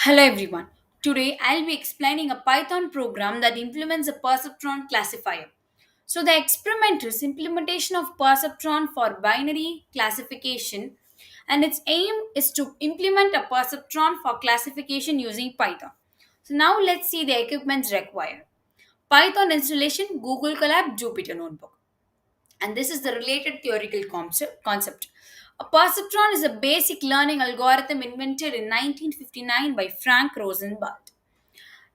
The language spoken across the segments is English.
Hello everyone. Today I'll be explaining a Python program that implements a perceptron classifier. So the experiment is implementation of perceptron for binary classification, and its aim is to implement a perceptron for classification using Python. So now let's see the equipments required. Python installation, Google Colab, Jupyter Notebook. And this is the related theoretical concept. A perceptron is a basic learning algorithm invented in 1959 by Frank Rosenblatt.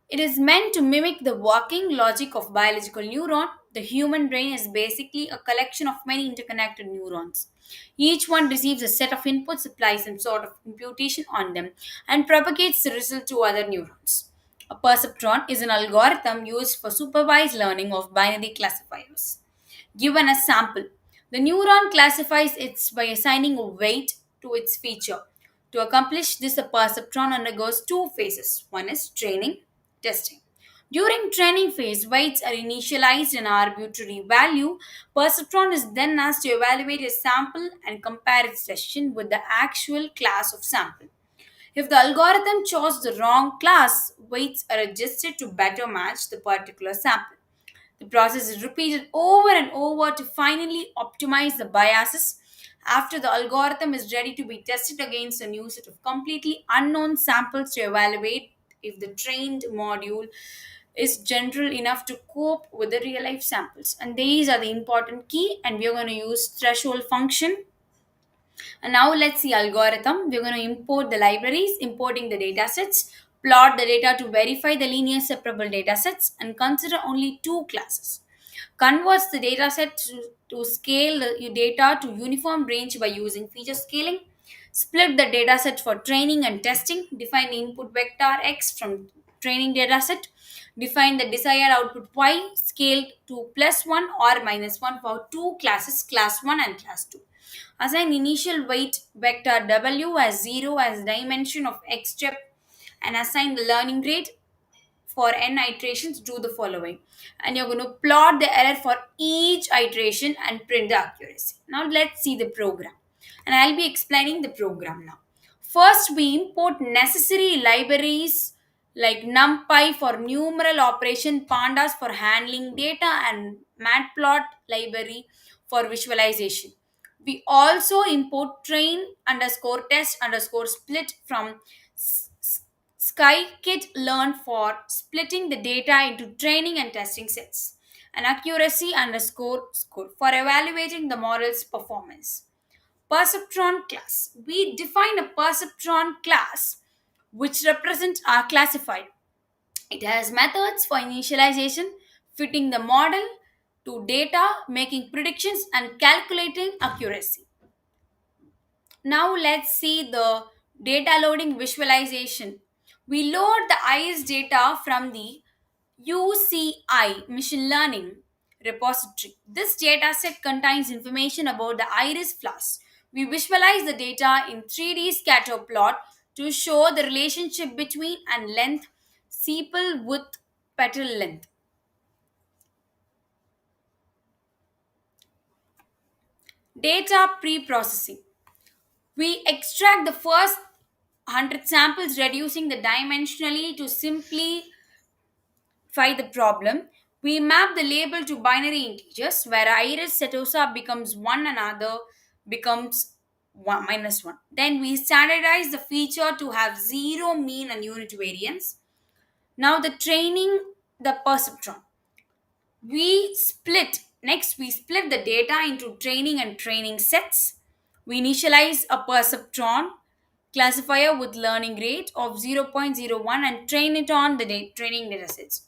It is meant to mimic the working logic of biological neuron. The human brain is basically a collection of many interconnected neurons. Each one receives a set of inputs, applies some sort of computation on them, and propagates the result to other neurons. A perceptron is an algorithm used for supervised learning of binary classifiers. Given a sample, the neuron classifies it by assigning a weight to its feature. To accomplish this, a perceptron undergoes two phases. One is training, testing. During training phase, weights are initialized in arbitrary value. Perceptron is then asked to evaluate a sample and compare its decision with the actual class of sample. If the algorithm chose the wrong class, weights are adjusted to better match the particular sample. The process is repeated over and over to finally optimize the biases. After the algorithm is ready to be tested against a new set of completely unknown samples to evaluate if the trained module is general enough to cope with the real life samples. And these are the important key, and we are going to use threshold function. And now let's see algorithm. We're going to import the libraries, importing the datasets, plot the data to verify the linear separable datasets, and consider only two classes. Converts the dataset to scale the data to uniform range by using feature scaling. Split the dataset for training and testing. Define the input vector x from training dataset. Define the desired output y scaled to plus 1 or minus 1 for two classes, class 1 and class 2. Assign initial weight vector w as 0 as dimension of x step, and assign the learning rate for n iterations. Do the following, and you're going to plot the error for each iteration and print the accuracy. Now let's see the program, and I'll be explaining the program now. First, we import necessary libraries like numpy for numeral operation, pandas for handling data, and matplot library for visualization. We also import train underscore test underscore split from scikit-learn for splitting the data into training and testing sets, and accuracy underscore score for evaluating the model's performance. Perceptron class. We define a perceptron class which represents our classified. It has methods for initialization, fitting the model to data, making predictions, and calculating accuracy. Now let's see the data loading visualization. We load the iris data from the UCI machine learning repository. This data set contains information about the iris flowers. We visualize the data in 3D scatter plot to show the relationship between and length, sepal width, petal length. Data pre-processing. We extract the first 100 samples, reducing the dimensionally to simplify the problem. We map the label to binary integers where iris setosa becomes 1 and other becomes 1, minus 1. Then we standardize the feature to have 0 mean and unit variance. Now the training the perceptron. We split the data into training and training sets. We initialize a perceptron classifier with learning rate of 0.01 and train it on the training datasets.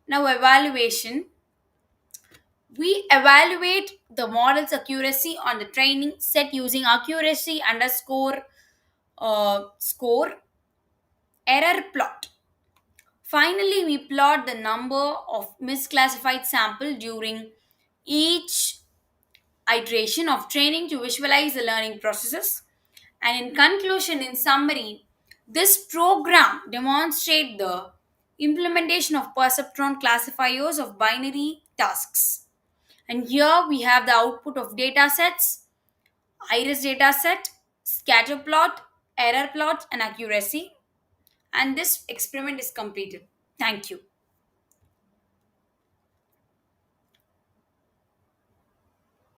Now evaluation. We evaluate the model's accuracy on the training set using accuracy underscore score error plot. Finally, we plot the number of misclassified sample during each iteration of training to visualize the learning processes. And in conclusion, in summary, this program demonstrates the implementation of perceptron classifiers of binary tasks. And here we have the output of data sets, iris data set, scatter plot, error plot, and accuracy. and this experiment is completed. Thank you.